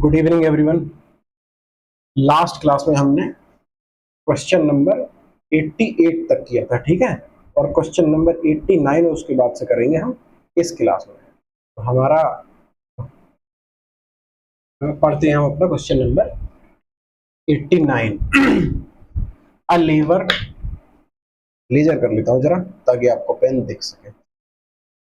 Good evening everyone. Last class में हमने question number 88 तक किया था, ठीक है। और क्वेश्चन नंबर 89 उसके बाद से करेंगे हम इस क्लास में। तो हमारा पढ़ते हैं हम अपना question number 89। A lever, laser कर लेता हूँ जरा ताकि आपको पेन दिख सके।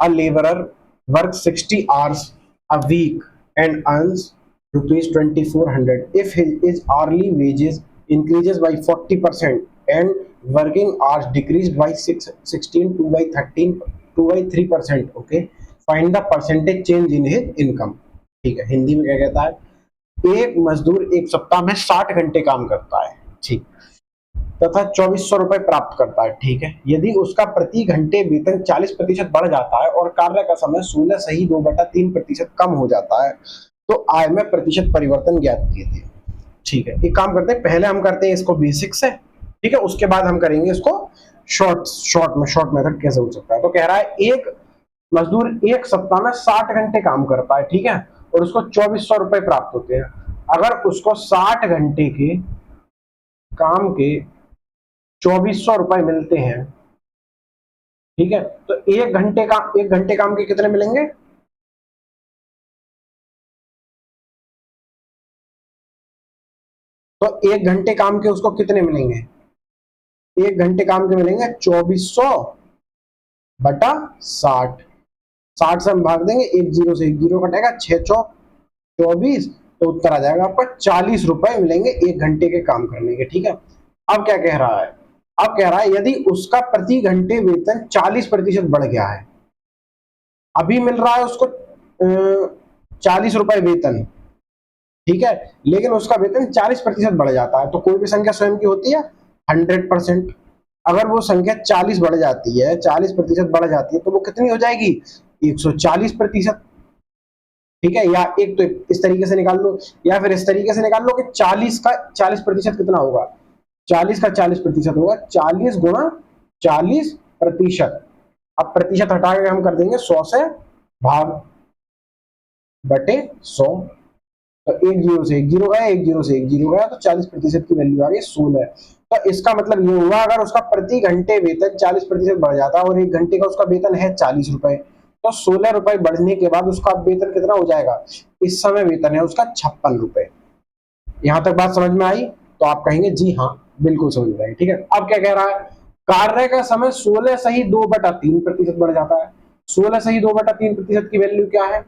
अ labourer work 60 hours a week and earns rupees 2400 if his hourly wages increases by 40% and working hours decreased by 16 2 by 13 2 by 3%. Okay, find the percentage change in his income. ठीक है, हिंदी में क्या कहता है? एक मजदूर एक सप्ताह में 60 घंटे काम करता है, ठीक, तथा 2400 रुपए प्राप्त करता है, ठीक है। यदि उसका प्रति घंटे वेतन 40% बढ़ जाता है और कार्य का समय 16 सही 2/3% कम हो जाता है तो आय में प्रतिशत परिवर्तन ज्ञात कीजिए। ठीक है, एक काम करते हैं, पहले हम करते हैं इसको बेसिक से, ठीक है, उसके बाद हम करेंगे इसको शॉर्ट मेथड कैसे हो सकता है। तो कह रहा है एक मजदूर एक सप्ताह में 60 घंटे काम करता है, ठीक है, और उसको 2400 रुपए प्राप्त होते हैं। अगर उसको 60 घंटे के काम के 2400 रुपए मिलते हैं, ठीक है, तो एक घंटे काम के कितने मिलेंगे? तो एक घंटे काम के उसको कितने मिलेंगे? एक घंटे काम के मिलेंगे 2400 बटा 60। 60 से हम भाग देंगे, एक जीरो से एक जीरो कटेगा, 6 चौक 24, तो उत्तर आ जाएगा आपका 40 रुपए मिलेंगे एक घंटे के काम करने के, ठीक है। अब क्या कह रहा है? अब कह रहा है यदि उसका प्रति घंटे वेतन 40% बढ़ गया है, अभी मिल रहा है उसको 40 रुपए वेतन, ठीक है, लेकिन उसका वेतन 40% बढ़ जाता है, तो कोई भी संख्या स्वयं की होती है 100%। अगर वो संख्या 40 बढ़ जाती है, 40% बढ़ जाती है, तो वो कितनी हो जाएगी? 140%, ठीक है। या एक तो इस तरीके से निकाल लो, या फिर इस तरीके से निकाल लो कि 40 का 40% कितना होगा? 40 का 40% होगा 40 गुणा 40%। अब प्रतिशत हटा के हम कर देंगे 100 से भाग बटे 100। तो एक जीरो से एक जीरो गया, एक जीरो से एक जीरो गया, तो 40% की वैल्यू आ गई 16। तो इसका मतलब ये हुआ, अगर उसका प्रति घंटे वेतन 40% बढ़ जाता है और एक घंटे का उसका वेतन है 40 रुपए, तो 16 रुपए बढ़ने के बाद उसका वेतन कितना हो जाएगा? इस समय वेतन है उसका 56 रुपए। यहां तक बात समझ में आई? तो आप कहेंगे जी हाँ, बिल्कुल समझ में आई, ठीक है। अब क्या कह रहा है? कार्य का समय 16 सही 2/3% बढ़ जाता है। 16 सही 2/3% की वैल्यू क्या है?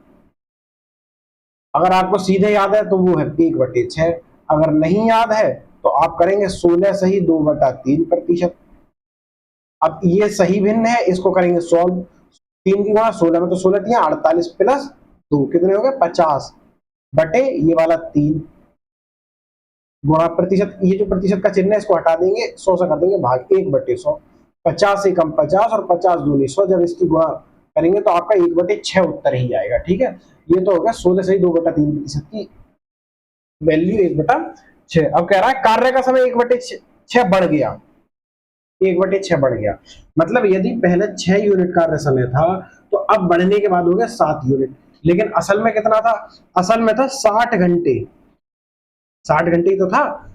अगर आपको सीधे याद है तो वो है 1/6। अगर नहीं याद है तो आप करेंगे 16 सही 2/3%। अब ये सही भिन्न है, इसको करेंगे सॉल्व। 3 की गुणा 16 में, तो 16 दिया 48 प्लस 2 कितने हो गए? 50 बटे ये वाला 3 गुणा प्रतिशत। ये जो प्रतिशत का चिन्ह है इसको हटा देंगे, 100 से कर देंगे भाग 1/100। 50 से कम 50 और 50 दूनी 100, जब इसकी गुणा करेंगे तो आपका 1/6 उत्तर ही आएगा, ठीक है। ये तो होगा 16 सही 2/3% की वैल्यू 1/6। अब कह रहा है कार्य का समय 1/6 बढ़ गया, 1/6 बढ़ गया। मतलब यदि पहले 6 यूनिट कार्य समय था तो अब बढ़ने के बाद हो गया 7 यूनिट, लेकिन असल में कितना था? असल में था 60 घंटे, 60 घंटे ही तो था।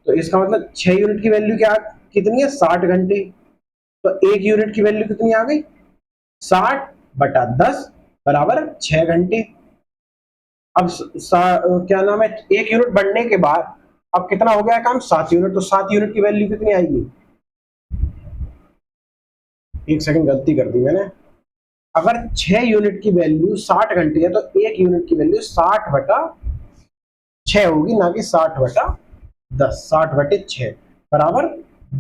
तो इसका मतलब 6 यूनिट की वैल्यू क्या कितनी है? 60 घंटे। तो 1 यूनिट की वैल्यू कितनी आ गई? 60/10 बराबर 6 घंटे। अब क्या नाम है, 1 यूनिट बढ़ने के बाद अब कितना हो गया काम? 7 यूनिट। तो 7 यूनिट की वैल्यू कितनी आएगी? एक सेकंड, गलती कर दी मैंने। अगर 6 यूनिट की वैल्यू 60 घंटे है तो 1 यूनिट की वैल्यू 60/6 होगी, ना कि 60/10। 60/6 बराबर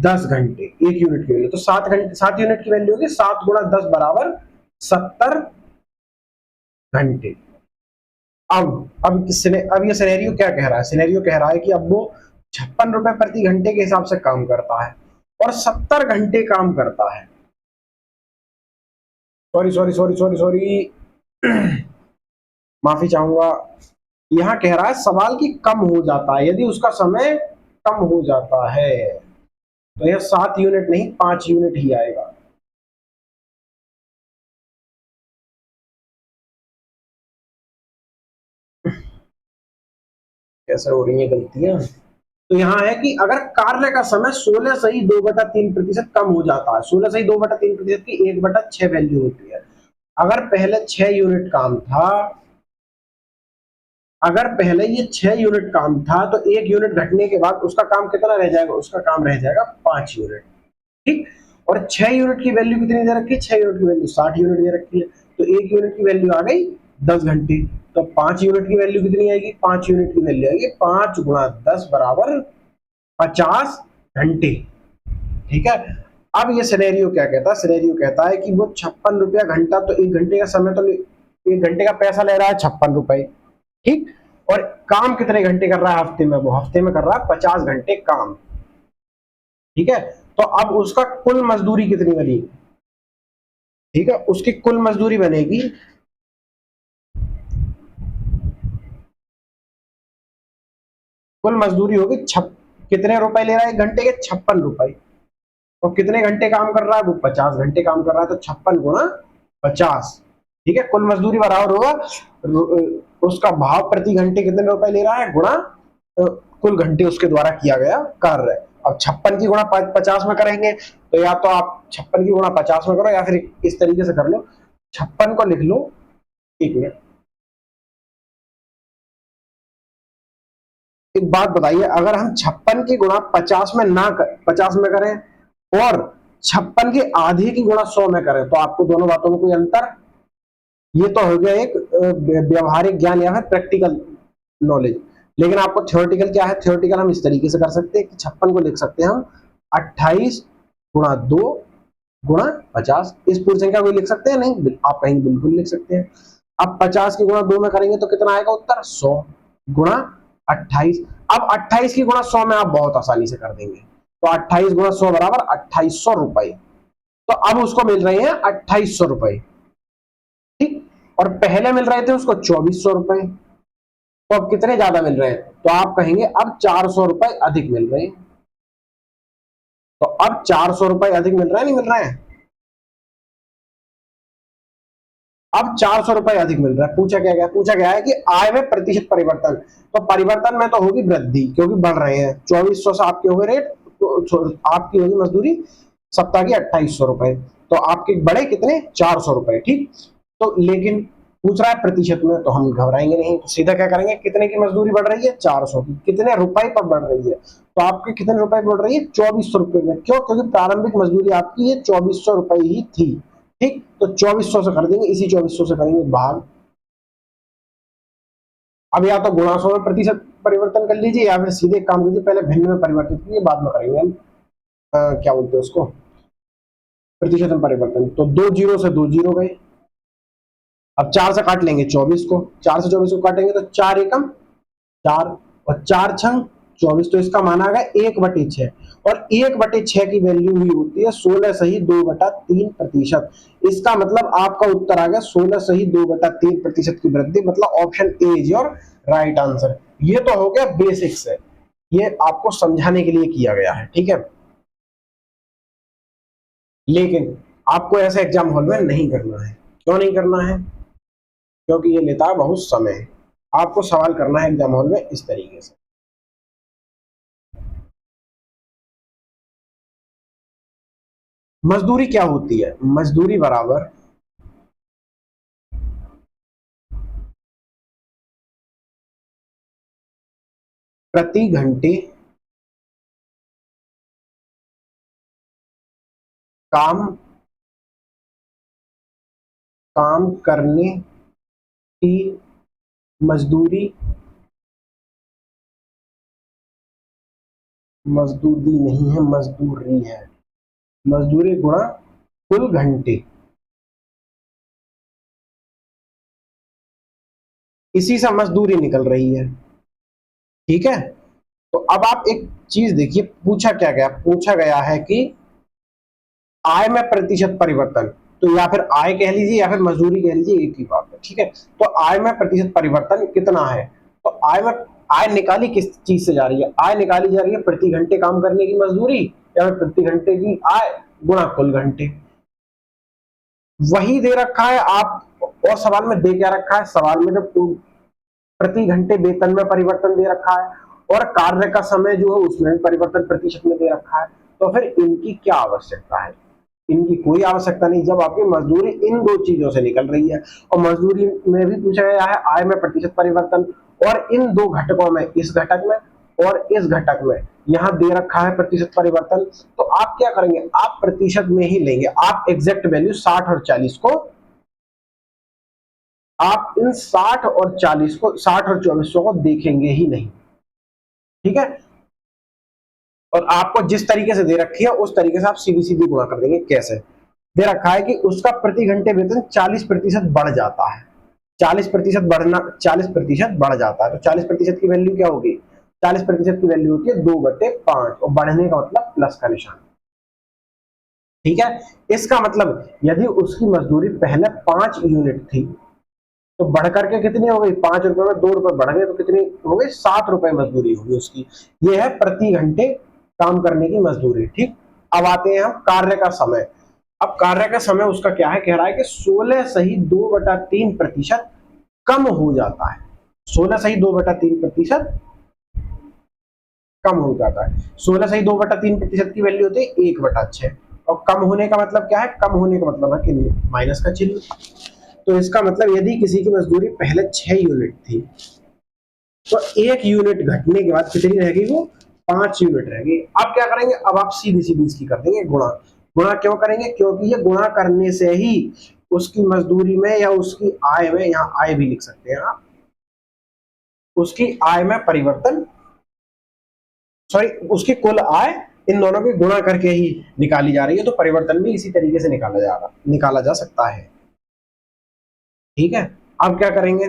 10 घंटे। 1 यूनिट की वैल्यू तो 7 यूनिट की वैल्यू होगी 7 गुणा 10 बराबर 70 घंटे। अब ये सिनेरियो क्या कह रहा है? सिनेरियो कह रहा है कि अब वो 56 रुपए प्रति घंटे के हिसाब से काम करता है और 70 घंटे काम करता है। Sorry sorry sorry sorry sorry, माफी चाहूंगा। यहां कह रहा है सवाल की कम हो जाता है, यदि उसका समय कम हो जाता है तो यह 7 यूनिट नहीं 5 यूनिट ही आएगा। कैसे हो रही है गलतियां। तो यहाँ है कि अगर कार्य का समय 16 सही 2/3% कम हो जाता है, 16 सही 2/3% की 1/6 वैल्यू होती है। अगर पहले 6 यूनिट काम था, अगर पहले ये 6 यूनिट काम था, तो 1 यूनिट घटने के बाद उसका काम कितना रह जाएगा, उसका काम रह जाएगा 5 यूनिट। ठीक, और 6 यूनिट की वैल्यू कितनी दे रखी है, 6 यूनिट की वैल्यू 60 यूनिट दे रखी है, तो 1 यूनिट की वैल्यू आ गई 10 घंटे। तो 5 यूनिट की वैल्यू कितनी आएगी, 5 यूनिट की वैल्यू आएगी 5 गुणा 10 बराबर 50 घंटे। ठीक है, अब ये सिनेरियो क्या कहता है, सिनेरियो कहता है कि वो 56 रुपया घंटा, तो 1 घंटे का समय, तो 1 घंटे का पैसा ले रहा है 56 रुपए। ठीक, और काम कितने घंटे कर रहा है हफ्ते में, वो हफ्ते में कर रहा है 50 घंटे काम। ठीक है, तो अब उसका कुल मजदूरी कितनी बनी, ठीक है, उसकी कुल मजदूरी बनेगी, कुल मजदूरी होगी कितने रुपए ले रहा है 1 घंटे के, 56 रुपए। और कितने घंटे काम कर रहा है, वो 50 घंटे काम कर रहा है, तो 56 गुणा 50। ठीक है, कुल मजदूरी बराबर होगा उसका भाव प्रति घंटे कितने रुपए ले रहा है गुणा कुल घंटे उसके द्वारा किया गया कार्य। अब 56 की गुणा 50 में करेंगे, तो या तो आप 56 की गुणा 50 में करो, या फिर इस तरीके से कर लो, 56 को लिख लो, एक मिनट, एक बात बताइए, अगर हम 56 की गुणा 50 में ना 50 में करें, और 56 की आधी की गुणा 100 में करें, तो आपको दोनों बातों में कोई अंतर, ये तो हो गया एक व्यवहारिक ज्ञान या फिर प्रैक्टिकल नॉलेज। लेकिन आपको थ्योरेटिकल क्या है, थ्योरेटिकल हम इस तरीके से कर सकते हैं कि 56 को लिख सकते हैं हम 28 गुणा 2 गुणा 50। इस पूरी संख्या को लिख सकते हैं, नहीं आप कहीं बिल्कुल लिख सकते हैं। अब 50 की गुणा 2 में करेंगे तो कितना आएगा उत्तर, 100 गुणा 28। अब 28 की गुणा 100 में आप बहुत आसानी से कर देंगे, तो 28 गुणा 100 बराबर 2800 रुपए। तो अब उसको मिल रहे हैं 2800 रुपए। ठीक, और पहले मिल रहे थे उसको 2400 रुपए, तो अब कितने ज्यादा मिल रहे हैं, तो आप कहेंगे अब 400 रुपए अधिक मिल रहे हैं। तो अब 400 रुपए अधिक मिल रहा है, नहीं मिल रहा है, अब 400 रुपए अधिक मिल रहा है। पूछा क्या गया, पूछा गया है कि आय में प्रतिशत परिवर्तन, तो परिवर्तन में तो होगी वृद्धि, क्योंकि बढ़ रहे हैं, 2400 से आपके हो गए रेट, तो आपकी होगी मजदूरी सप्ताह की 2800 रुपए, तो आपके बढ़े कितने, 400 रुपए। ठीक, तो लेकिन पूछ रहा है प्रतिशत में, तो हम घबराएंगे नहीं, तो सीधा क्या करेंगे, कितने की मजदूरी बढ़ रही है, 400 की, कितने रुपए पर बढ़ रही है, तो आपके कितने रुपए बढ़ रही है, 2400 रुपए में। क्यों, क्योंकि प्रारंभिक मजदूरी आपकी ये 2400 रुपए ही थी। ठीक, तो 2400 से कर देंगे, इसी 2400 से करेंगे भाग। अब या तो गुणा 100 में प्रतिशत परिवर्तन कर लीजिए, या फिर सीधे काम कीजिए, पहले भिन्न में परिवर्तित कीजिए, बाद में करेंगे हम क्या बोलते हैं उसको, प्रतिशत में परिवर्तन। तो 2 जीरो से 2 जीरो गए, अब 4 से काट लेंगे 24 को, 4 से 24 को काटेंगे तो 4 एकम 4, और 4 छंग 24, तो इसका मान आ गया 1/6, और 1/6 की वैल्यू ही होती है 16 सही 2/3%। इसका मतलब आपका उत्तर आ गया 16 सही 2/3% की वृद्धि, मतलब option A is your right answer. ये तो हो गया बेसिक्स है, ये आपको समझाने के लिए किया गया है। ठीक है, लेकिन आपको ऐसे एग्जाम हॉल में नहीं करना है। क्यों नहीं करना है, क्योंकि ये लेता है बहुत समय। आपको सवाल करना है एग्जाम हॉल में इस तरीके से, मजदूरी क्या होती है, मजदूरी बराबर प्रति घंटे काम काम करने की मजदूरी, मजदूरी नहीं है, मजदूरी है, मजदूरी गुणा कुल घंटे, इसी से मजदूरी निकल रही है। ठीक है, तो अब आप एक चीज देखिए, पूछा क्या गया, पूछा गया है कि आय में प्रतिशत परिवर्तन, तो या फिर आय कह लीजिए या फिर मजदूरी कह लीजिए, एक ही बात है। ठीक है, तो आय में प्रतिशत परिवर्तन कितना है, तो आय में, आय निकाली किस चीज से जा रही है, आय निकाली जा रही है प्रति घंटे काम करने की मजदूरी, या फिर प्रति घंटे की आय गुणा कुल घंटे। वही दे रखा है आप, और सवाल में दे क्या रखा है, सवाल में जब प्रति घंटे वेतन में परिवर्तन दे रखा है, और कार्य का समय जो है उसमें परिवर्तन प्रतिशत में दे रखा है। तो फिर इनकी क्या आवश्यकता है? इनकी कोई आवश्यकता नहीं, जब आपकी मजदूरी इन दो चीजों से निकल रही है। और मजदूरी में भी पूछा गया है आय में प्रतिशत परिवर्तन, और इन दो घटकों में, इस घटक में और इस घटक में यहां दे रखा है प्रतिशत परिवर्तन। तो आप क्या करेंगे, आप प्रतिशत में ही लेंगे। आप एग्जैक्ट वैल्यू 60 और 40 को, आप इन 60 और 40 को, 60 और 2400 को देखेंगे ही नहीं, ठीक है। और आपको जिस तरीके से दे रखी है उस तरीके से आप सीधी सीधी गुणा कर देंगे। कैसे दे रखा है कि उसका प्रति घंटे वेतन 40% बढ़ जाता है, 40% बढ़ना, 40% बढ़ जाता है। तो 40% की वैल्यू क्या होगी, 40% की वैल्यू होती है 2/5, और बढ़ने का मतलब प्लस का निशान, ठीक है। इसका मतलब यदि उसकी मजदूरी पहले 5 यूनिट थी तो बढ़ करके कितनी हो गई, 5 रुपए में 2 रुपए बढ़ गए तो कितनी हो गई, 7 रुपए मजदूरी होगी उसकी। ये है प्रति घंटे काम करने की मजदूरी, ठीक। अब आते हैं हम कार्य का समय। अब कार्य का समय उसका क्या है, कह रहा है कि 16 सही 2/3% कम हो जाता है। 16 सही 2/3% कम हो जाता है। 16 सही 2/3% की वैल्यू होती है 1/6, और कम होने का मतलब क्या है, कम होने का मतलब है कि माइनस का चिन्ह। तो इसका मतलब यदि किसी की मजदूरी पहले 6 यूनिट थी तो 1 यूनिट घटने के बाद कितनी रहेगी, वो 5 यूनिट रहेगी। अब क्या करेंगे, अब आप सीधी सीधी इसकी कर देंगे गुणा। गुणा क्यों करेंगे, क्योंकि ये गुणा करने से ही उसकी मजदूरी में या उसकी आय में, यहाँ आय भी लिख सकते हैं आप, उसकी आय में परिवर्तन, सॉरी उसकी कुल आय इन दोनों की गुणा करके ही निकाली जा रही है। तो परिवर्तन भी इसी तरीके से निकाला जा सकता है, ठीक है। अब क्या करेंगे,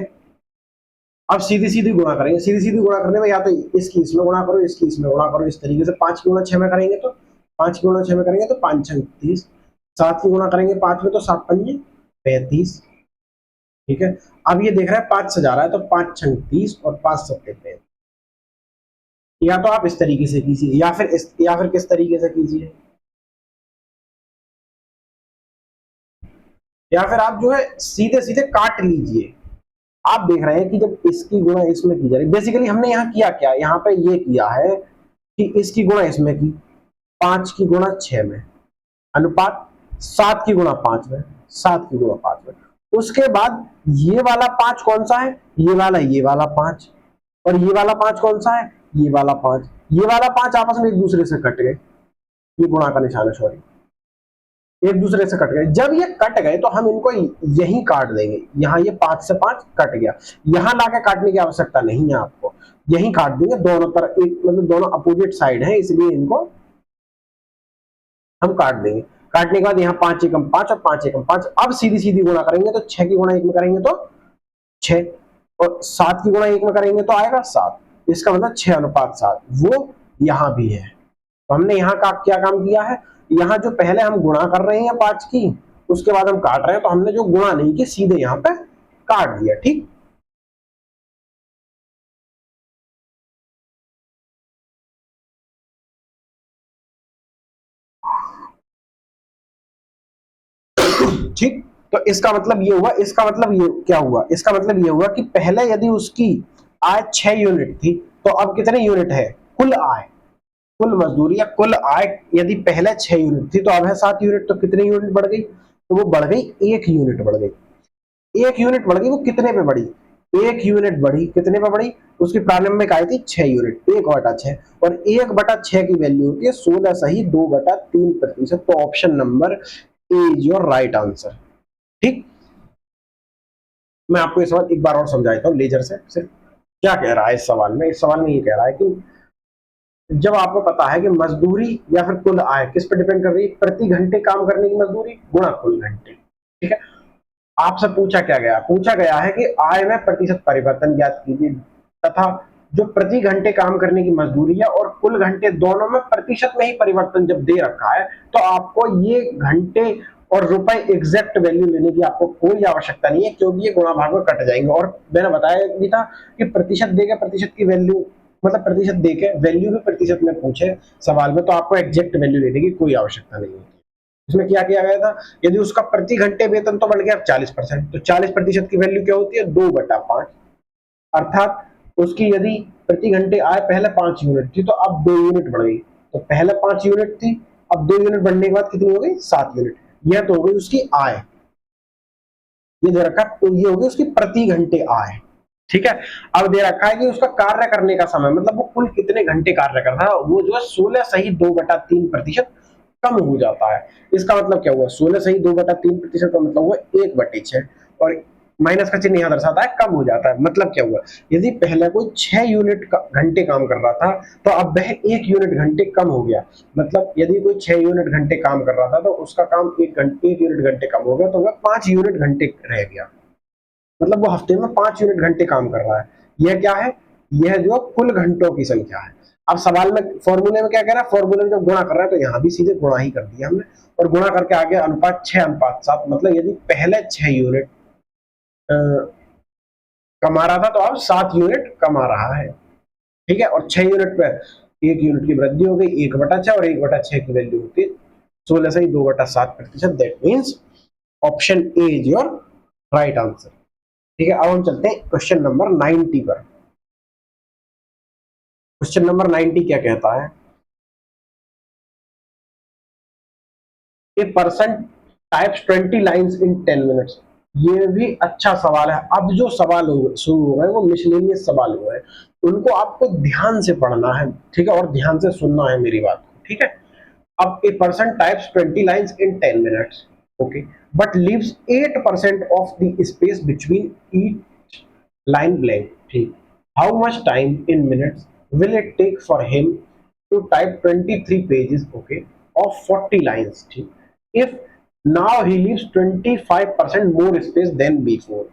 अब सीधी सीधी गुणा करेंगे। सीधी सीधी गुणा करने में या तो इसकी इसमें गुणा करो, इसकी इसमें गुणा करो, इस तरीके से 5 की गुणा 6 में करेंगे तो 5 की गुणा 6 में करेंगे तो 5 6 30, 7 की गुणा करेंगे 5 में तो 7 5 35, ठीक है। अब ये देख रहा है 5 से जा रहा है तो 5 6 30 और 5 7 35। या तो आप इस तरीके से कीजिए या फिर किस तरीके से कीजिए, या फिर आप जो है सीधे सीधे काट लीजिए। आप देख रहे हैं कि जब इसकी गुणा इसमें की जा रही है, बेसिकली हमने यहाँ किया क्या, यहाँ पे ये किया है कि इसकी गुणा इसमें की, 5 की गुणा 6 में अनुपात 7 की गुणा 5 में, 7 की गुणा 5 में। उसके बाद ये वाला 5 कौन सा है, ये वाला 5, और ये वाला 5 कौन सा है, ये वाला 5। ये वाला 5 आपस में एक दूसरे से कट गए, ये गुणा का निशान है, सॉरी, एक दूसरे से कट गए। जब ये कट गए तो हम इनको यहीं काट देंगे। यहाँ ये 5 से 5 कट गया, यहाँ लाके काटने की आवश्यकता नहीं है आपको, यहीं काट देंगे। दोनों तरफ एक मतलब दोनों अपोजिट साइड है, इसलिए इनको हम काट देंगे। काटने के बाद यहाँ 5 एकम 5 और 5 एकम 5। अब सीधी सीधी गुणा करेंगे तो 6 की गुणा 1 में करेंगे तो 6, और 7 की गुणा 1 में करेंगे तो आएगा 7। इसका मतलब 6:7 वो यहाँ भी है। तो हमने यहाँ का क्या काम किया है, यहाँ जो पहले हम गुणा कर रहे हैं 5 की, उसके बाद हम काट रहे हैं, तो हमने जो गुणा नहीं की सीधे यहाँ पे काट दिया, ठीक। ठीक, तो इसका मतलब ये हुआ, इसका मतलब ये क्या हुआ, इसका मतलब ये हुआ कि पहले यदि उसकी आय 6 यूनिट थी तो अब कितने यूनिट है, कुल आय, कुल मजदूरी या कुल आय यदि पहले 6 यूनिट थी तो अब है 7 यूनिट, तो कितनी यूनिट बढ़ गई, तो वो बढ़ गई 1 यूनिट बढ़ गई। 1 यूनिट बढ़ गई, वो कितने पे बढ़ी, 1 यूनिट बढ़ी, कितने पे बढ़ी, उसकी प्रारंभिक आय थी 6 यूनिट, 1/6, और 1/6 की वैल्यू होती है 16 सही 2/3%। तो option number A is your right answer, ठीक। मैं आपको ये सवाल एक बार और समझा देता हूँ लेजर से। सिर्फ क्या कह रहा है इस सवाल में, इस सवाल में ये कह रहा है कि जब आपको पता है कि मजदूरी या फिर कुल आय किस पे डिपेंड कर रही है, प्रति घंटे काम करने की मजदूरी गुणा कुल घंटे, ठीक है। आपसे पूछा क्या गया, पूछा गया है कि आय में प्रतिशत परिवर्तन ज्ञात कीजिए, तथा जो प्रति घंटे काम करने की मजदूरी है और कुल घंटे दोनों में प्रतिशत में ही परिवर्तन जब दे रखा है तो आपको ये घंटे और रुपए एग्जैक्ट वैल्यू लेने की आपको कोई आवश्यकता नहीं है, क्योंकि ये गुणा भाग में कट जाएंगे। और मैंने बताया भी था कि प्रतिशत देके प्रतिशत की वैल्यू, मतलब प्रतिशत देके वैल्यू भी प्रतिशत में पूछे सवाल में तो आपको एग्जैक्ट वैल्यू लेने की कोई आवश्यकता नहीं है। इसमें क्या किया गया था, यदि उसका प्रति घंटे वेतन तो बढ़ गया 40%, तो 40% की वैल्यू क्या होती है, 2/5। अर्थात उसकी यदि प्रति घंटे आय पहले 5 यूनिट थी तो अब 2 यूनिट बढ़ गई, तो पहले 5 यूनिट थी, अब 2 यूनिट बढ़ने के बाद कितनी हो गई, 7 यूनिट। यह तो हो गई उसकी आय, ये दे रखा तो ये होगी उसकी प्रति घंटे आय। ठीक है, अब दे रखा है कि उसका कार्य करने का समय, मतलब वो कुल कितने घंटे कार्य कर रहा है, वो जो है 16 सही 2/3% कम हो जाता है। इसका मतलब क्या हुआ, 16 सही 2/3% का मतलब हुआ 1/6, और माइनस का चिन्ह यहां दर्शाता है कम हो जाता है। मतलब क्या हुआ, यदि पहले कोई 6 यूनिट घंटे काम कर रहा था तो अब वह 1 यूनिट घंटे कम हो गया। मतलब यदि कोई 6 यूनिट घंटे काम कर रहा था तो उसका काम 1 यूनिट घंटे कम हो गया, तो वह 5 यूनिट घंटे रह गया। मतलब वो हफ्ते में 5 यूनिट घंटे काम कर रहा है। यह क्या है, यह जो कुल घंटों की संख्या है। अब सवाल में फॉर्मूले में क्या कह रहा है, फॉर्मूले में जब गुणा कर रहा है तो यहां भी सीधे गुणा ही कर दिया हमने, और गुणा करके आगे अनुपात 6:7। मतलब यदि पहले 6 यूनिट कमा रहा था तो अब 7 यूनिट कमा रहा है। ठीक है, और 6 यूनिट पे 1 यूनिट की वृद्धि हो गई, 1/6, और 1/6 की वैल्यू होती है 16 से 2/7%। That means option A is your right answer. ठीक है, अब हम चलते हैं क्वेश्चन नंबर 90 पर। क्वेश्चन नंबर 90 क्या कहता है, a person types 20 lines in 10 minutes. ये भी अच्छा सवाल है। अब जो सवाल शुरू हो गए वो मिसलेनियस सवाल हुए हैं, उनको आपको ध्यान से पढ़ना है। ठीक है, और ध्यान से सुनना है मेरी बात को। ठीक है, अब a person types 20 lines in 10 minutes, okay, but leaves 8% of the space between each line blank। ठीक, how much time in minutes will it take for him to type 23 pages, okay, of 40 lines, ठीक, if now he leaves 25% more space than before।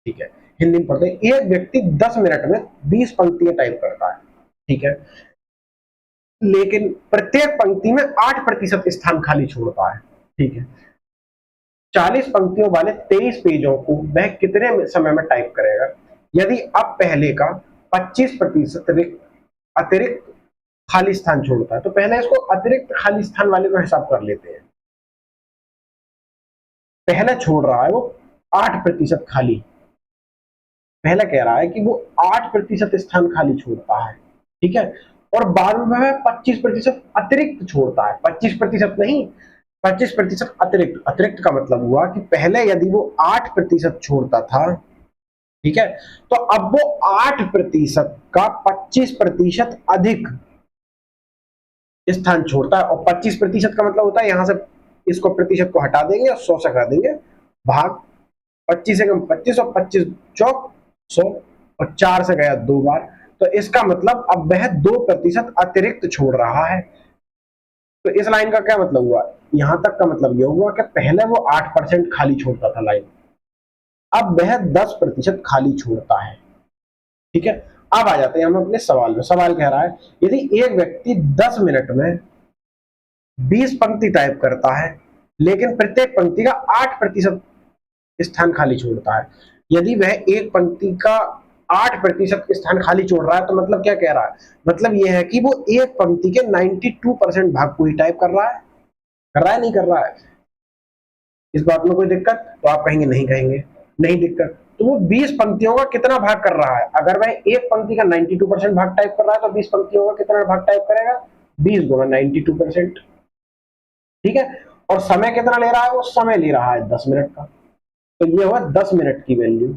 ठीक है, हिंदी में पढ़ते हैं। एक व्यक्ति 10 minute में 20 पंक्तियां टाइप करता है, ठीक है, लेकिन प्रत्येक पंक्ति में 8% स्थान खाली छोड़ता है। ठीक है, 40 पंक्तियों वाले 23 पेजों को वह कितने समय में टाइप करेगा, यदि अब पहले का 25% अतिरिक्त खाली स्थान छोड़ता है। तो पहले इसको अतिरिक्त खाली स्थान वाले को हिसाब कर लेते हैं। पहले छोड़ रहा है वो 8% खाली, पहले कह रहा है कि वो 8% स्थान खाली छोड़ता है। ठीक है, और बाद में वह 25% अतिरिक्त छोड़ता है। 25% नहीं, 25% अतिरिक्त। अतिरिक्त का मतलब हुआ कि पहले यदि वो 8% छोड़ता था, ठीक है, तो अब वो 8% का 25% अधिक स्थान छोड़ता है। और 25% का मतलब होता है, यहां से इसको प्रतिशत को हटा देंगे और 100 से कर देंगे भाग, 25 से कम 25, और 25 चौक 100, और 4 से गया 2 बार। तो इसका मतलब अब वह 2% अतिरिक्त छोड़ रहा है। तो इस लाइन का क्या मतलब हुआ, यहां तक का मतलब यह हुआ कि पहले वो 8% खाली छोड़ता था लाइन, अब वह 10% खाली छोड़ता है। ठीक है, अब आ जाते हैं हम अपने सवाल में। सवाल कह रहा है, यदि एक व्यक्ति 10 मिनट में 20 पंक्ति टाइप करता है, लेकिन प्रत्येक पंक्ति का 8% स्थान खाली छोड़ता है, यदि वह एक पंक्ति का 8% स्थान खाली छोड़ रहा है, तो मतलब क्या कह रहा है, मतलब यह है कि वो एक पंक्ति के 92% भाग को ही टाइप कर रहा है। कर रहा है, नहीं कर रहा है? इस बात में कोई दिक्कत? तो आप कहेंगे नहीं, कहेंगे नहीं दिक्कत। तो वो 20 पंक्तियों का कितना भाग कर रहा है? अगर वह एक पंक्ति का 92% भाग टाइप कर रहा है तो 20 पंक्तियों का कितना भाग टाइप करेगा? 20 गुना 92%। ठीक है, और समय कितना ले रहा है? वो समय ले रहा है 10 मिनट का। तो ये हुआ 10 मिनट की वैल्यू।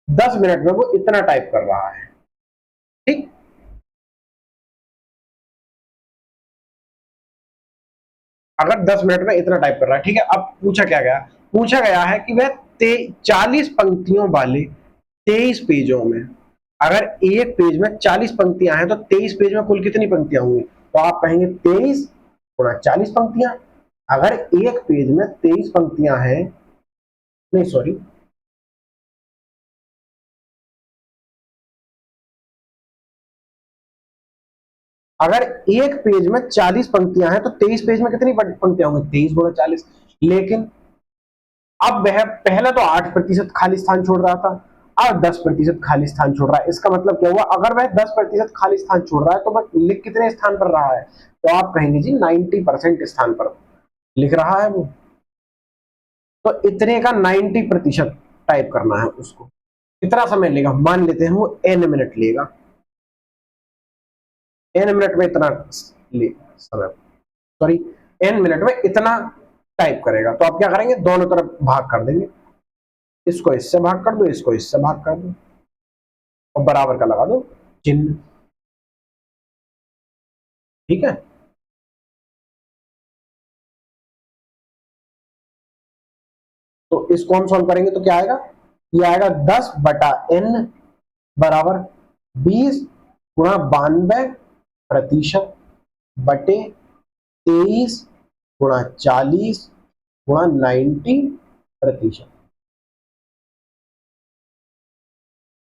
10 मिनट में वो इतना टाइप कर रहा है। ठीक, अगर 10 मिनट में इतना टाइप कर रहा है। ठीक है, अब पूछा क्या गया? पूछा गया है कि वह 40 पंक्तियों वाले 23 पेजों में, अगर एक पेज में 40 पंक्तियां हैं तो 23 पेज में कुल कितनी पंक्तियां होंगी? तो आप कहेंगे 23 गुणा 40 पंक्तियां। अगर एक पेज में 23 पंक्तियां हैं, नहीं सॉरी, अगर एक पेज में 40 पंक्तियां हैं तो 23 पेज में कितनी पंक्तियां होंगी? 23 गुणा 40। लेकिन अब वह पहले तो 8% खाली स्थान छोड़ रहा था, अब 10% खाली स्थान छोड़ रहा है। इसका मतलब क्या हुआ, अगर वह 10% खाली स्थान छोड़ रहा है तो वह लिख कितने स्थान पर रहा है? तो आप कहेंगे जी 90% स्थान पर लिख रहा है वो। तो इतने का 90% टाइप करना है उसको। कितना समय लेगा, मान लेते हैं वो n मिनट लेगा, n मिनट में इतना समय, सॉरी n मिनट में इतना टाइप करेगा। तो आप क्या करेंगे, दोनों तरफ भाग कर देंगे, इसको इससे भाग कर दो, इसको इससे भाग कर दो और बराबर का लगा दो चिन्ह, ठीक है। तो इसको हम सॉल्व करेंगे तो क्या आएगा, ये आएगा 10/n बराबर 20 गुणा 92% बटे 23 गुणा 40 गुणा 90%।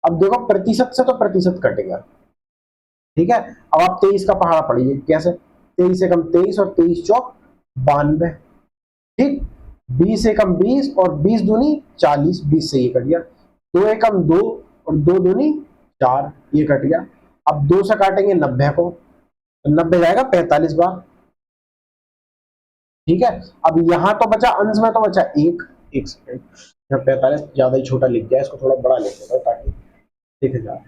अब देखो प्रतिशत से तो प्रतिशत कटेगा, ठीक है। अब आप 23 का पहाड़ा पढ़िए कैसे, 23 एकम 23 और 23 चौक 92, ठीक। 20 एकम 20 और 20 दूनी 40, 20 से ये कट गया। 2 एकम 2 और 2 दूनी 4, ये कट गया। अब 2 से काटेंगे 90 को, तो 90 जाएगा 45 बार, ठीक है। अब यहां तो बचा, अंश में तो बचा एक सेकेंड, 45 ज्यादा ही छोटा लिख गया, इसको थोड़ा बड़ा लिख देता हूं ताकि दिख जाए,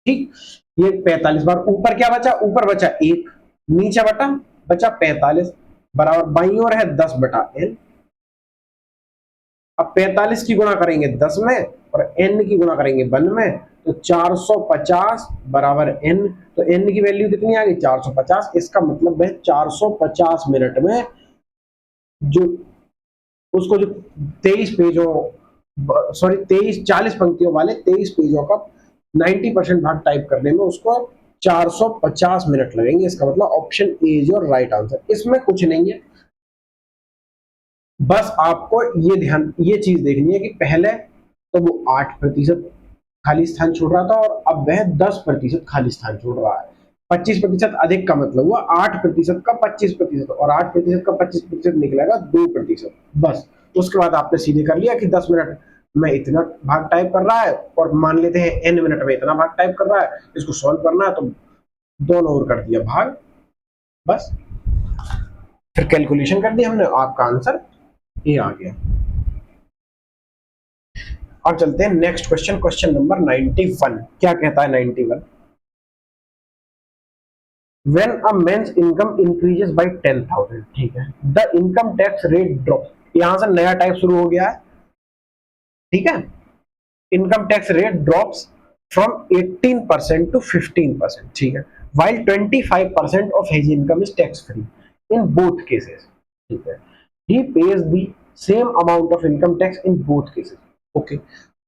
ठीक। ये 45 बार, ऊपर क्या बचा, ऊपर बचा 1, नीचे बचा 45 बराबर बाईं ओर है 10/n। अब 45 की गुणा करेंगे 10 में और n की गुणा करेंगे 1 में, तो 450 बराबर n। तो n की वैल्यू कितनी आ गई, 450। इसका मतलब है 450 मिनट में जो उसको जो 23 पेजों, सॉरी 40 पंक्तियों वाले 23 पेजों का 90% भाग टाइप करने में उसको 450 मिनट लगेंगे। इसका मतलब option A is your right answer. इसमें कुछ नहीं है, बस आपको ये ध्यान, ये चीज देखनी है कि पहले तो वो 8% खाली स्थान छोड़ रहा था और अब वह 10% खाली स्थान छोड़ रहा है। 25% अधिक का मतलब हुआ 8% का 25% और 8% का 25% निकलेगा 2%। बस उसके बाद आपने सीधे कर लिया कि 10 मिनट में इतना भाग टाइप कर रहा है और मान लेते हैं n मिनट में इतना भाग टाइप कर रहा है, इसको सॉल्व करना है तो दोनों ओर कर दिया भाग, बस फिर कैलकुलेशन कर दी हमने, आपका आंसर ये आ गया। अब चलते हैं नेक्स्ट क्वेश्चन, क्वेश्चन नंबर 91। क्या कहता है 91, when a man's income increases by 10,000, ठीक है, the income tax rate drop, यहां से नया टाइप शुरू हो गया है, ठीक है। Income tax rate drops from 18% to 15%, ठीक है, while 25% of his income is tax free in both cases, ठीक है। he pays the same amount of income tax in both cases, okay,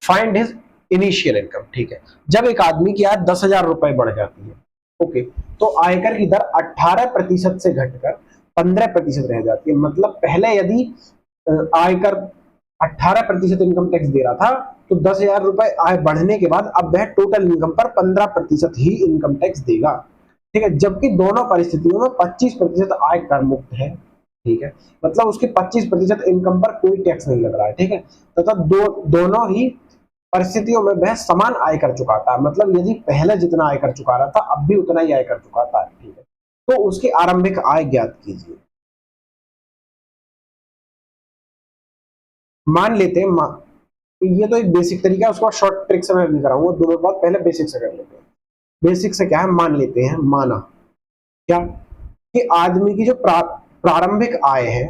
find his initial income, ठीक है। जब एक आदमी की आय 10,000 रुपए बढ़ जाती है, ओके, तो आयकर की दर 18% से घटकर 15% रह जाती है। मतलब पहले यदि आयकर 18% इनकम टैक्स दे रहा था, तो 10,000 रुपए आय बढ़ने के बाद अब वह टोटल इनकम पर 15% ही इनकम टैक्स देगा, ठीक है। जबकि दोनों परिस्थितियों में 25% आय कर मुक्त है, ठीक है। मतलब उसकी 25% इनकम पर कोई टैक्स नहीं लग रहा है, ठीक है। तथा दोनों ही परिस्थितियों में वह समान आय कर चुकाता है। मतलब यदि पहले जितना आय कर चुका रहा था अब भी उतना ही आय कर चुकाता है, ठीक है। तो उसकी आरंभिक आय ज्ञात कीजिए। मान लेते हैं ये तो एक बेसिक तरीका है, उसका शॉर्ट ट्रिक से मैं भी कराऊंगा, दोनों बात पहले बेसिक से कर लेते हैं। बेसिक से क्या है, मान लेते हैं, माना क्या कि आदमी की जो प्रारंभिक आय है,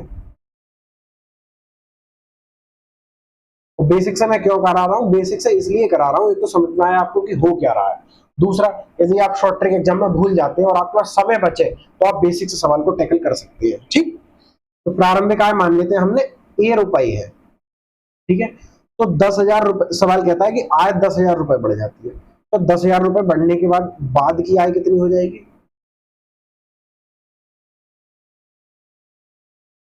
बेसिक से मैं क्यों करा रहा हूं, बेसिक से इसलिए करा रहा हूं, एक तो समझना है आपको कि हो क्या रहा है। दूसरा, यदि आप शॉर्ट ट्रिक एग्जाम में भूल जाते हैं और आपके पास समय बचे तो आप बेसिक से सवाल को टैकल कर सकते हैं, ठीक। तो प्रारंभिक आय मान लेते हैं हमने ए रुपए है, ठीक है। तो 10,000 रुपए, सवाल कहता है कि आय 10,000 रुपए बढ़ जाती है, तो 10,000 रुपए बढ़ने के बाद की आय कितनी हो जाएगी।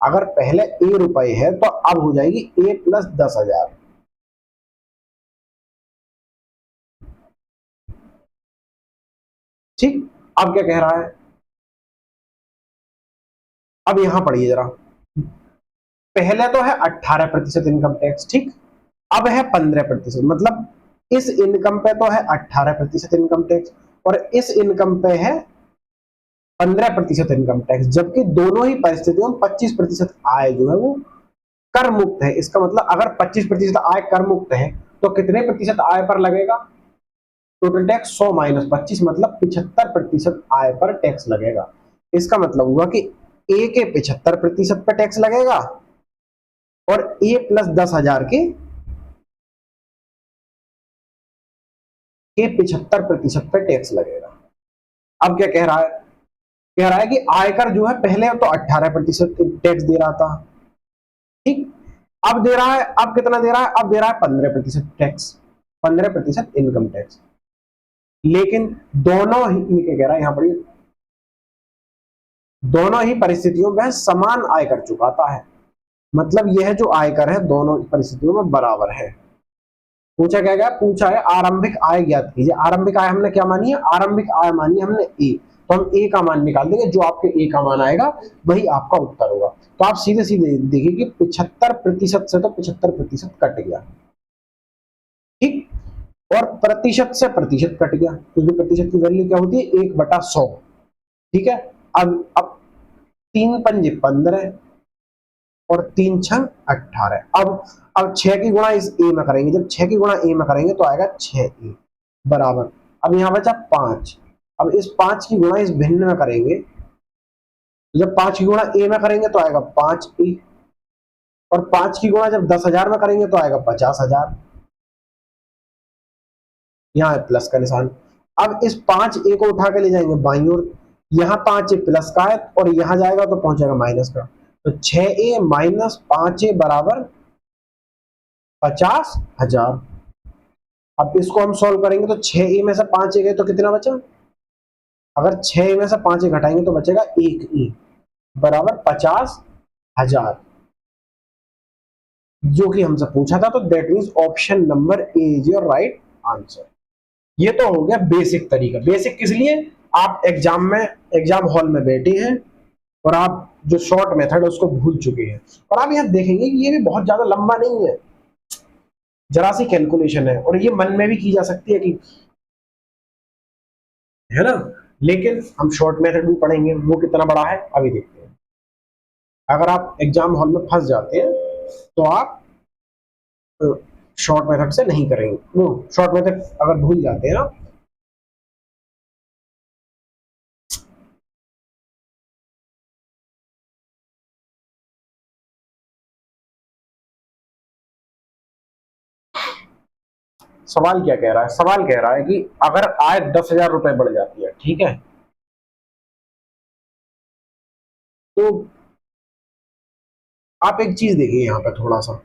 अगर पहले ए रुपए है तो अब हो जाएगी ए प्लस 10,000, ठीक। अब क्या कह रहा है, अब यहां पढ़िए जरा, पहले तो है 18% इनकम टैक्स, ठीक। अब है 15%, मतलब इस इनकम पे तो है 18% इनकम टैक्स और इस इनकम पे है 15% इनकम टैक्स, जबकि दोनों ही परिस्थितियों में 25% आय जो है वो कर मुक्त है। इसका मतलब अगर 25% आय कर मुक्त है तो कितने प्रतिशत आय पर लगेगा? टोटल टैक्स 100 माइनस 25 मतलब 75% आय पर टैक्स लगेगा। इसका मतलब हुआ कि ए के 75% पर टैक्स लगेगा और ए प्लस 10,000 के 75% पर टैक्स लगेगा। अब क्या कह रहा है? कह रहा है कि आयकर जो है पहले तो 18% टैक्स दे रहा था, ठीक, अब दे रहा है, अब कितना दे रहा है? अब दे रहा है 15% टैक्स, 15% इनकम टैक्स। लेकिन दोनों ही, ये क्या कह रहा है यहां पर, दोनों ही परिस्थितियों में समान आयकर चुकाता है। मतलब यह जो आयकर है दोनों परिस्थितियों में बराबर है। पूछा क्या गया? पूछा है आरंभिक आय ज्ञात कीजिए। आरंभिक आय हमने क्या मानी है? आरंभिक आय मानी है हमने ए, तो हम ए का मान निकाल देंगे, जो आपके ए का मान आएगा वही आपका उत्तर होगा। तो आप सीधे सीधे देखिए कि 75% से तो 75% कट गया, ठीक, और प्रतिशत से प्रतिशत कट गया, क्योंकि प्रतिशत की वैल्यू क्या होती है? 1/100, ठीक है। अब 3 पंजे 15 और 3 छंग 18। अब 6 की गुणा इस ए में करेंगे, जब 6 की गुणा ए में करेंगे तो आएगा 6 ए बराबर, अब यहां बचा 5। अब इस 5 की गुणा इस भिन्न में करेंगे, जब 5 की गुणा ए में करेंगे तो आएगा 5 ए, और 5 की गुणा जब 10,000 में करेंगे तो आएगा 50,000, यहाँ है प्लस का निशान। अब इस 5 ए को उठा के ले जाएंगे बाईं ओर, यहाँ 5 ए प्लस का है और यहां जाएगा तो पहुंचेगा माइनस का, तो 6 ए माइनस 5 ए बराबर 50,000। अब इसको हम सॉल्व करेंगे तो 6 ए में से 5 ए गए तो कितना बचा? अगर 6 ए में से 5 ए घटाएंगे तो बचेगा 1 ए बराबर 50,000, जो कि हमसे पूछा था। तो that means option number A is your right answer. ये तो हो गया बेसिक तरीका। बेसिक किस लिए? आप एग्जाम हॉल में बैठे हैं और आप जो शॉर्ट मेथड है उसको भूल चुके हैं, और आप यहां देखेंगे कि ये भी बहुत ज्यादा लंबा नहीं है, जरा सी कैलकुलेशन है, और ये मन में भी की जा सकती है कि, है ना। लेकिन हम शॉर्ट मेथड भी पढ़ेंगे, वो कितना बड़ा है अभी देखते हैं। अगर आप एग्जाम हॉल में फंस जाते हैं तो आप शॉर्ट मेथड से नहीं करेंगे, वो शॉर्ट मेथड अगर भूल जाते हैं ना, सवाल क्या कह रहा है? सवाल कह रहा है कि अगर आय 10,000 रुपए बढ़ जाती है, ठीक है, तो आप एक चीज देखिए यहाँ पे थोड़ा सा,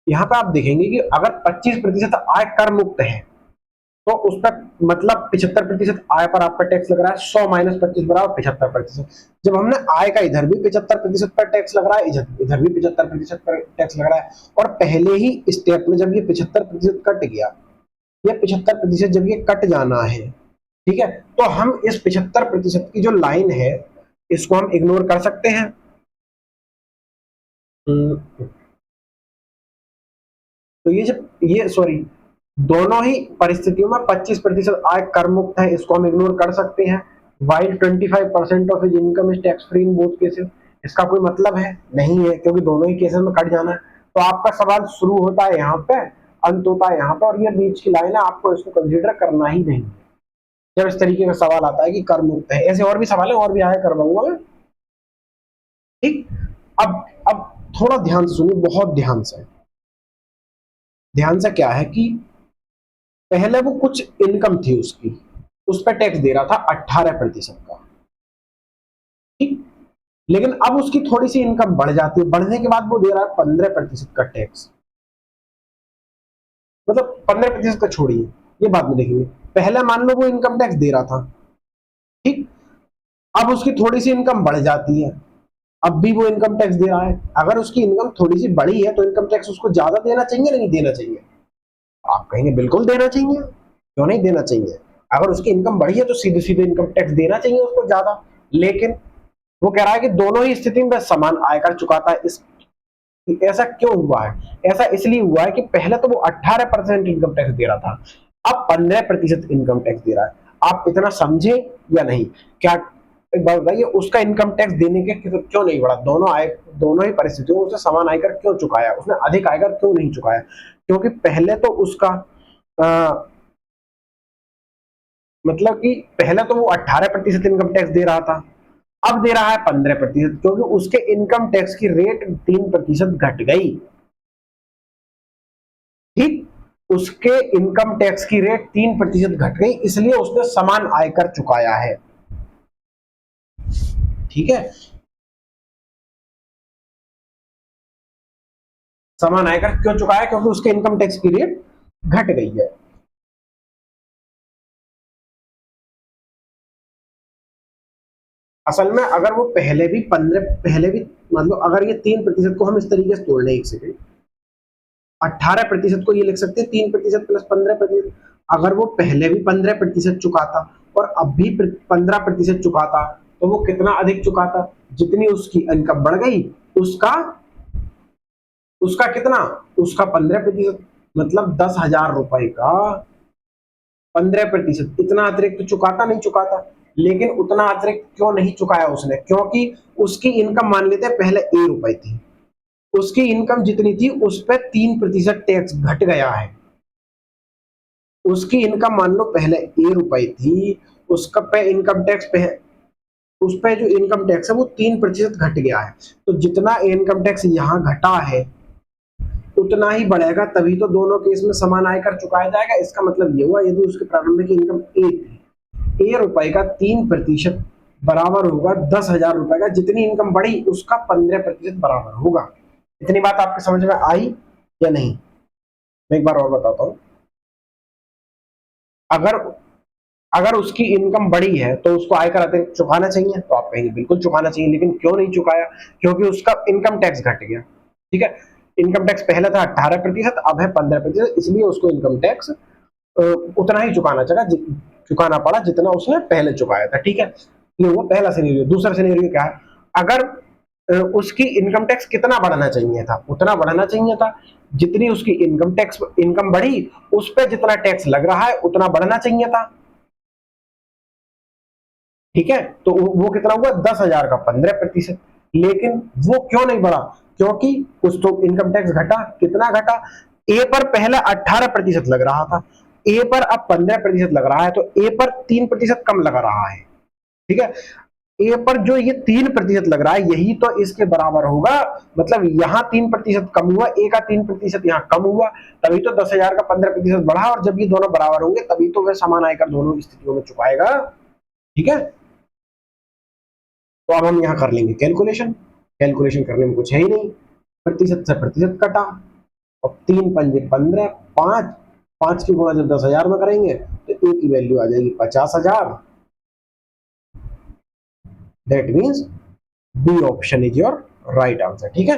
यहाँ पे आप देखेंगे कि अगर 25% आय कर मुक्त है तो उस पर मतलब 75% आय पर आपका टैक्स लग रहा है, 100 माइनस 25 बराबर 75%। जब हमने आय का इधर भी 75% पर टैक्स लग रहा है, इधर भी 75% पर टैक्स लग रहा है, और पहले ही स्टेप में जब ये 75% कट गया, ये 75% जब ये कट जाना है, ठीक है, तो हम इस 75% की जो लाइन है इसको हम इग्नोर कर सकते हैं। तो ये जब ये सॉरी दोनों ही परिस्थितियों में 25% आय कर मुक्त है, इसको हम इग्नोर कर सकते हैं। While 25% of his income is tax free in both cases, इसका कोई मतलब है नहीं है, क्योंकि दोनों ही केसेस में कट जाना है। तो आपका सवाल शुरू होता है यहाँ पे, अंत होता है यहाँ पे, और ये बीच की लाइन है, आपको इसको कंसीडर करना ही नहीं। जब इस तरीके का सवाल आता है कि कर मुक्त है, ऐसे और भी सवाल है, और भी आया करवाऊंगा मैं, ठीक। अब थोड़ा ध्यान से सुनिए, बहुत ध्यान से। ध्यान से क्या है कि पहले वो कुछ इनकम थी उसकी, उस पर टैक्स दे रहा था 18% का, ठीक, लेकिन अब उसकी थोड़ी सी इनकम बढ़ जाती है, बढ़ने के बाद वो दे रहा है 15% का टैक्स। मतलब 15% का छोड़िए, ये बात में देखेंगे, पहले मान लो वो इनकम टैक्स दे रहा था, ठीक, अब उसकी थोड़ी सी इनकम बढ़ जाती है, अब भी वो इनकम टैक्स दे रहा है। अगर उसकी इनकम थोड़ी सी बढ़ी है तो इनकम टैक्स उसको ज्यादा देना चाहिए नहीं देना चाहिए? आप कहेंगे बिल्कुल देना चाहिए, क्यों नहीं देना चाहिए? अगर उसकी इनकम बढ़ी है तो सीधे सीधे इनकम टैक्स देना चाहिए उसको ज्यादा। लेकिन वो कह रहा है कि दोनों ही स्थिति में समान आयकर चुकाता है। इस ऐसा क्यों हुआ है? ऐसा इसलिए हुआ है कि पहले तो वो 18% इनकम टैक्स दे रहा था, अब 15% इनकम टैक्स दे रहा है। आप इतना समझे या नहीं? क्या एक बात बताइए, उसका इनकम टैक्स देने के क्यों नहीं बढ़ा? दोनों ही परिस्थितियों में उसने समान आयकर क्यों चुकाया? उसने अधिक आयकर क्यों नहीं चुकाया? क्योंकि पहले तो उसका मतलब कि पहले तो वो 18% इनकम टैक्स दे रहा था, अब दे रहा है 15%, क्योंकि उसके इनकम टैक्स की रेट 3% घट गई। ठीक, उसके इनकम टैक्स की रेट 3% घट गई, इसलिए उसने समान आयकर चुकाया है। ठीक है, समान आयकर क्यों चुकाया? क्योंकि उसके इनकम टैक्स की रेट घट गई है। असल में अगर वो पहले भी मतलब अगर ये 3% को हम इस तरीके से तोड़ लें, 1 सेकेंड, 18% को ये लिख सकते हैं 3% प्लस 15%। अगर वो पहले भी 15% चुकाता और अब भी 15% चुकाता, तो वो कितना अधिक चुकाता? जितनी उसकी इनकम बढ़ गई, उसका उसका कितना, उसका 15%, मतलब 10,000 रुपए का 15%, इतना अतिरिक्त तो चुकाता नहीं चुकाता। लेकिन उतना अतिरिक्त क्यों नहीं चुकाया उसने? क्योंकि उसकी इनकम मान लेते हैं पहले ₹1 थी, उसकी इनकम जितनी थी उस पर 3% टैक्स घट गया है। उसकी इनकम मान लो पहले ₹1 थी, उसका पे इनकम टैक्स पे उस पे जो इनकम टैक्स है वो 3% घट गया है। तो जितना इनकम टैक्स यहाँ घटा है उतना ही बढ़ेगा, तभी तो दोनों केस में समान आयकर चुकाया जाएगा। इसका मतलब ये हुआ, यदि उसकी प्रारंभिक इनकम ए थी, ₹1 का 3% बराबर होगा 10,000 रुपए का। जितनी इनकम बढ़ी उसका 15% बराबर होगा। इतनी बात आपके समझ में आई या नहीं? मैं एक बार और बताता हूँ। अगर अगर उसकी इनकम बढ़ी है तो उसको आयकर अतिरिक्त चुकाना चाहिए, तो आप कहेंगे बिल्कुल चुकाना चाहिए, लेकिन क्यों नहीं चुकाया? क्योंकि उसका इनकम टैक्स घट गया। ठीक है, इनकम टैक्स पहले था 18%, अब है 15%, इसलिए उसको इनकम टैक्स उतना ही चुकाना पड़ा जितना उसने पहले चुकाया था। ठीक है, ये वो पहला सिनेरियो। दूसरा सिनेरियो क्या है? अगर उसकी इनकम टैक्स कितना बढ़ना चाहिए था? उतना बढ़ना चाहिए था जितनी उसकी इनकम बढ़ी उस पर जितना टैक्स लग रहा है उतना बढ़ना चाहिए था। ठीक है, तो वो कितना हुआ? 10,000 का 15%। लेकिन वो क्यों नहीं बढ़ा? क्योंकि कुछ तो इनकम टैक्स घटा। कितना घटा? ए पर पहले 18% लग रहा था, ए पर अब 15% लग रहा है, तो ए पर 3% कम लग रहा है। ठीक है, ए पर जो ये 3% लग रहा है यही तो इसके बराबर होगा। मतलब यहाँ 3% कम हुआ, ए का 3% यहाँ कम हुआ, तभी तो 10,000 का 15% बढ़ा। और जब ये दोनों बराबर होंगे तभी तो वह समान आयकर दोनों स्थितियों में चुकाएगा। ठीक है, तो अब हम यहाँ कर लेंगे कैलकुलेशन। कैलकुलेशन करने में कुछ है ही नहीं, प्रतिशत से प्रतिशत कटा, और 3×5 = 15, 5, 5 की गुणा जब 10,000 में करेंगे तो ए की वैल्यू आ जाएगी 50,000। That means B option is your right answer. ठीक है,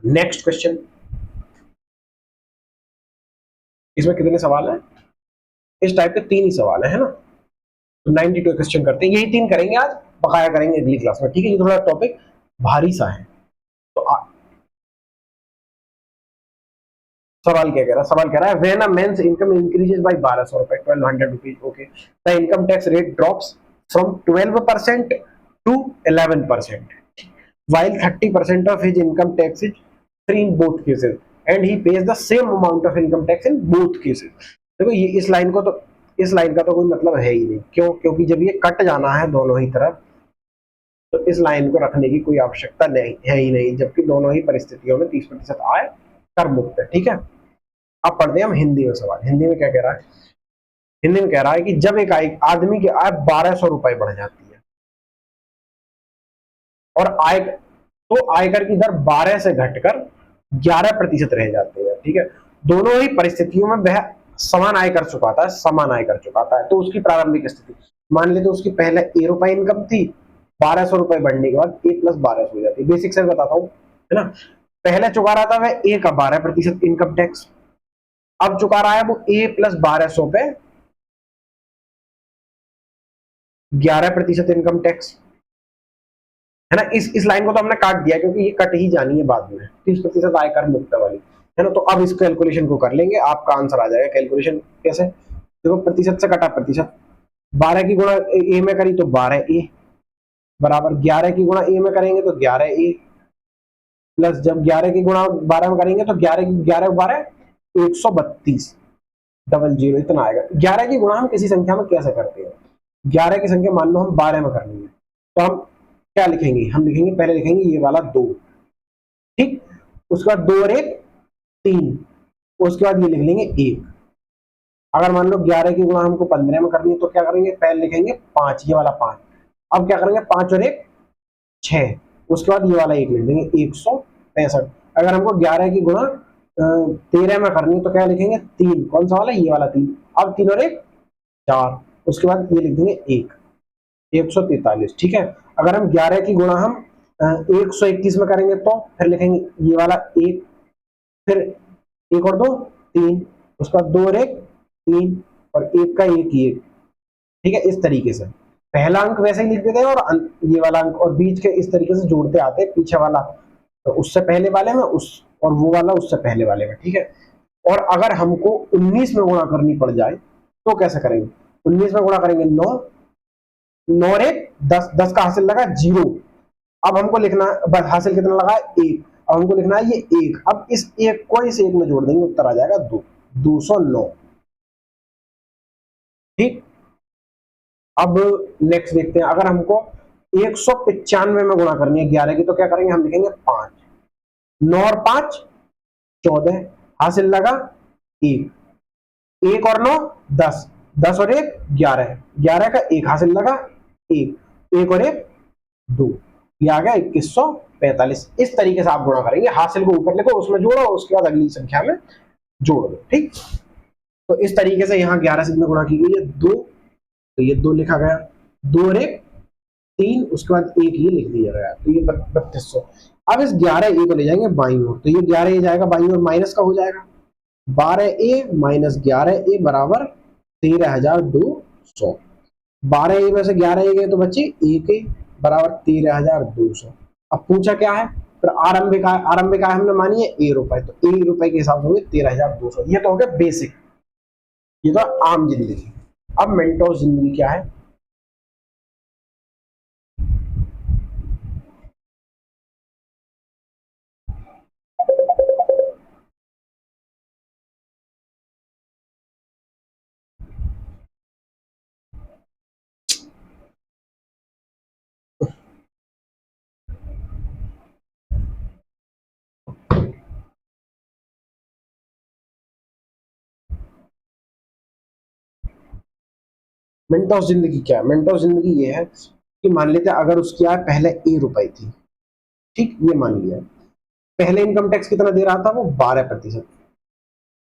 नेक्स्ट क्वेश्चन। इसमें कितने सवाल है? इस टाइप के 3 ही सवाल है ना? तो 92 क्वेश्चन करते हैं, यही 3 करेंगे आज, बकाया करेंगे अगली क्लास में। ठीक है, ये थोड़ा टॉपिक भारी सा है। तो सवाल क्या कह रहा है? सवाल कह रहा है when a man's income increases by 1200 रुपए, 1200 rupees, okay, the income tax rate drops from 12% to 11%, while 30% of his income tax is free in both cases and he pays the same amount of income tax in both cases। देखो ये इस line का तो कोई मतलब है ही नहीं। क्यों? क्योंकि जब ये कट जाना है दोनों ही तरफ, तो इस लाइन को रखने की कोई आवश्यकता नहीं है ही नहीं, जबकि दोनों ही परिस्थितियों में 30% आय कर मुक्त है। ठीक है, अब पढ़ते हैं हम हिंदी में सवाल। हिंदी में क्या कह रहा है? हिंदी में कह रहा है कि जब एक आदमी की आय 1200 रुपए बढ़ जाती है और आयकर की दर 12 से घटकर 11% रह जाते हैं। ठीक है, दोनों ही परिस्थितियों में वह समान आयकर चुकाता है। तो उसकी प्रारंभिक स्थिति मान लेते, उसकी पहले ₹1 इनकम थी, 1200 रुपए बढ़ने के बाद ए प्लस 12 हो जाती है। बेसिक से बताता हूँ, है ना? पहले चुका रहा था वह ए का 12% इनकम टैक्स, अब चुका रहा है वो ए प्लस 1200 पे 11% इनकम टैक्स, है ना? इस लाइन को तो हमने काट दिया क्योंकि ये कट ही जानी है बाद में, 30% आयकर मुक्त वाली, है ना? तो अब इस कैलकुलेशन को कर लेंगे, आपका आंसर आ जाएगा। कैलकुलेशन कैसे? देखो, प्रतिशत से कटा प्रतिशत, 12 की गुणा ए में करी तो 12 ए बराबर 11 की गुणा ए में करेंगे तो 11 ए प्लस जब 11 की गुणा 12 में करेंगे तो 11 की 11 12 132 डबल जीरो इतना आएगा। 11 की गुणा हम किसी संख्या में कैसे करते हैं? 11 की संख्या मान लो हम 12 में करनी है तो हम क्या लिखेंगे? हम लिखेंगे पहले लिखेंगे ये वाला 2, ठीक, उसके बाद 2 और 1 3, उसके बाद ये लिख लेंगे 1। अगर मान लो 11 की गुणा हमको 15 में करनी है तो क्या करेंगे? पहले लिखेंगे 5, ये वाला 5। अब क्या करेंगे? 5 और 1 6, उसके बाद ये वाला 1 लिख देंगे 165। अगर हमको 11 की गुणा 13 में करनी है तो क्या लिखेंगे? 3, कौन सा वाला? ये वाला 3। अब 3 और 1 4, उसके बाद ये लिख देंगे 1 143, ठीक है। अगर हम 11 की गुणा हम 121 में करेंगे तो फिर लिखेंगे ये वाला 1, फिर 1 और 2 3, उसके बाद 2 और 1 3 और 1 का 1 ये, ठीक है। इस तरीके से पहला अंक वैसे ही लिख देते हैं और ये वाला अंक और बीच के इस तरीके से जोड़ते आते हैं, पीछे वाला तो उससे पहले वाले में उस और वो वाला उससे पहले वाले में, ठीक है। और अगर हमको 19 में गुणा करनी पड़ जाए तो कैसे करेंगे? 19 में गुणा करेंगे 9, 9 और 1 10, 10 का हासिल लगा 0। अब हमको लिखना बस हासिल कितना लगा? 1। अब हमको लिखना है ये 1। अब इस 1 को इस 1 में जोड़ देंगे, उत्तर आ जाएगा 2, 209, ठीक। अब नेक्स्ट देखते हैं, अगर हमको 195 में गुणा करनी है 11 की तो क्या करेंगे? हम लिखेंगे 5, 9 और 5 14, हासिल लगा 1, 1 और 9 10, 10 और 1 11, 11 का 1 हासिल लगा 1, 1 और 1 2, ये आ गया 2145। इस तरीके से आप गुणा करेंगे, हासिल को ऊपर लिखो उसमें जोड़ो, उसके बाद अगली संख्या में जोड़ दो, ठीक। तो इस तरीके से यहाँ 11 से गुणा की गई है 2, तो ये 2 लिखा गया, 2 और 1 3, उसके बाद 1 ये लिख दिया गया, तो ये 3200। अब इस 11 ए को ले जाएंगे बाईं ओर, तो ये 11 ए जाएगा बाईं ओर, माइनस का हो जाएगा 12 ए माइनस 11 ए बराबर 13,200। 12 ए में से 11 ए गए तो बच्चे 1 ए बराबर 13,200। अब पूछा क्या है? फिर आरंभिक आय हमने मानी है ए रुपए, तो ए रुपए के हिसाब से होंगे 13,200। ये तो हो गया बेसिक, ये तो आम जिंदगी। अब मेंटोस जिंदगी क्या है? मेंटोस जिंदगी क्या है? मेंटोस जिंदगी ये है कि मान लेते हैं अगर उसकी आय पहले ए रुपए थी, ठीक, ये मान लिया। पहले इनकम टैक्स कितना दे रहा था वो? 12%।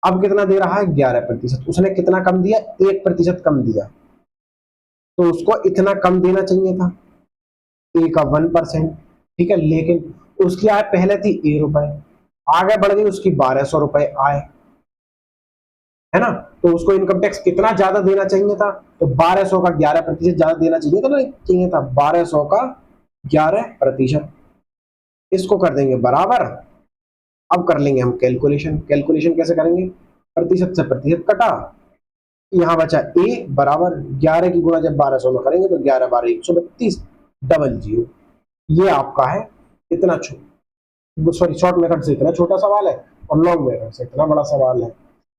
अब कितना दे रहा है? 11%। उसने कितना कम दिया? 1% कम दिया, तो उसको इतना कम देना चाहिए था, ए का 1%, ठीक है। लेकिन उसकी आय पहले थी ए रुपए, आगे बढ़ गई उसकी 1200 रुपए आय, है ना। तो उसको इनकम टैक्स कितना ज्यादा देना चाहिए था? तो 1200 का 11% ज्यादा देना चाहिए था ना? चाहिए था 1200 का 11%। इसको कर देंगे बराबर। अब कर लेंगे हम कैलकुलेशन। कैलकुलेशन कैसे करेंगे? प्रतिशत से प्रतिशत कटा, यहाँ बचा ए बराबर 11 की गुणा जब 1200 में करेंगे तो 11 12 132 डबल जीरो। ये आपका है इतना सॉरी शॉर्ट मेथड से इतना छोटा सवाल है और लॉन्ग मेथड से इतना बड़ा सवाल है।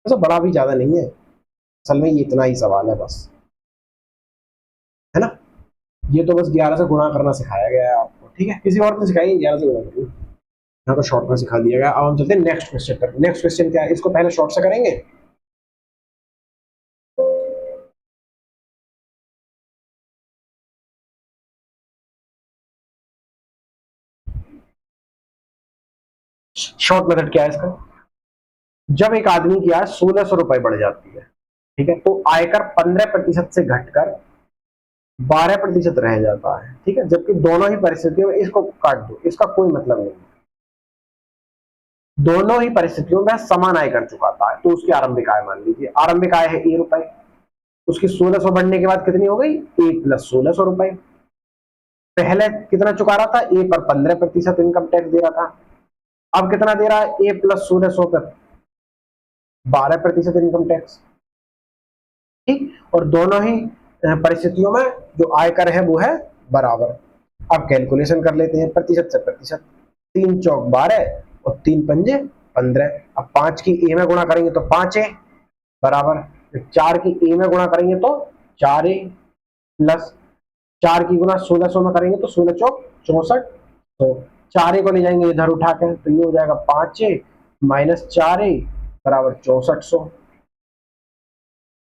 वैसे बड़ा भी ज्यादा नहीं है, असल में ये इतना ही सवाल है बस, है ना। ये तो बस 11 से गुणा करना सिखाया गया है आपको, ठीक है। किसी और ने सिखाई 11 से गुणा करना, यहाँ तो शॉर्ट में सिखा दिया गया। अब हम चलते हैं नेक्स्ट क्वेश्चन पर। नेक्स्ट क्वेश्चन क्या है? इसको पहले शॉर्ट से करेंगे। शॉर्ट मेथड क्या है इसका? जब एक आदमी की आय 1600 रुपए बढ़ जाती है, ठीक है, तो आयकर 15% से घटकर 12% रह जाता है, ठीक है। जबकि दोनों ही परिस्थितियों में इसको काट दो, इसका कोई मतलब नहीं, दोनों ही परिस्थितियों में समान आय कर चुकाता है, तो उसकी आरंभिक आय मान लीजिए, आरंभिक आय है ए रुपए, उसकी 1600 बढ़ने के बाद कितनी हो गई? ए प्लस 1600 रुपए। पहले कितना चुका रहा था? ए पर 15% इनकम टैक्स दे रहा था, अब कितना दे रहा है? ए प्लस 1600 पर 12% इनकम टैक्स, ठीक। और दोनों ही परिस्थितियों में जो आयकर है वो है बराबर। अब कैलकुलेशन कर लेते हैं प्रतिशत से प्रतिशत। 3 चौक 12 और 3 पंजे 15। अब 5 की ए में गुणा करेंगे तो 5 ए बराबर, 4 की ए में गुणा करेंगे तो 4 ए प्लस 4 की गुणा 1600 में करेंगे तो 16 चौक 64। तो 4 ए को ले जाएंगे इधर उठा के तो ये हो जाएगा 5 ए माइनस 4 ए बराबर 6400।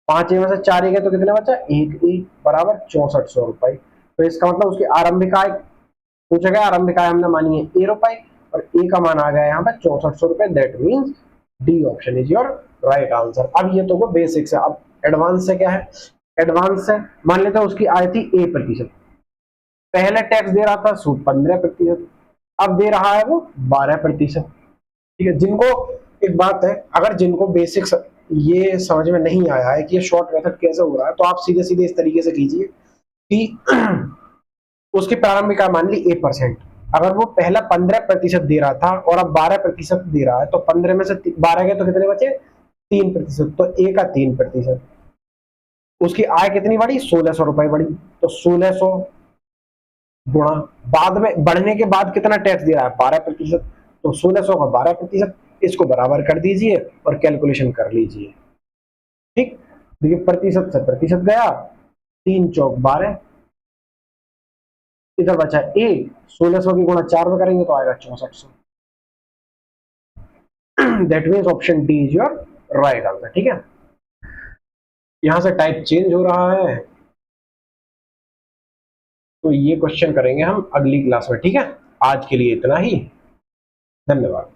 5 ए में से 4 ए गए तो कितने बचा, 1 ए बराबर 6400 रुपए। तो इसका मतलब उसकी आरंभिक आय पूछा गया, आरंभिक आय हमने मानी है ए रुपए और ए का मान आ गया यहाँ पे 6400 रुपए। That means D option is your right answer. अब ये तो वो बेसिक्स है। अब एडवांस से क्या है, एडवांस से मान लेते हैं उसकी आय थी ए%, पहले टैक्स दे रहा था सूद 15%, अब दे रहा है वो 12%। ठीक है, जिनको एक बात है, अगर जिनको बेसिक्स ये समझ में नहीं आया है कि ये शॉर्ट मेथड कैसे हो रहा है, तो आप सीधे सीधे इस तरीके से कीजिए कि उसकी प्रारंभिक आय मान ली 8%, अगर वो पहला 15% दे रहा था और अब 12% दे रहा है तो 15 में से 12 गए तो कितने बचे, 3%। तो ए का 3%, उसकी आय कितनी बढ़ी, 1600 रुपए बढ़ी। तो 1600 गुणा बाद में बढ़ने के बाद कितना टैक्स दे रहा है, 12%। तो 1600 का 12%, इसको बराबर कर दीजिए और कैलकुलेशन कर लीजिए। ठीक, देखिए प्रतिशत से प्रतिशत गया, 3 चौक 12, इधर बचा ए, 1600 की गुणा 4 में करेंगे तो आएगा 6400। That means option D is your right answer. ठीक है, यहां से टाइप चेंज हो रहा है, तो ये क्वेश्चन करेंगे हम अगली क्लास में। ठीक है, आज के लिए इतना ही, धन्यवाद।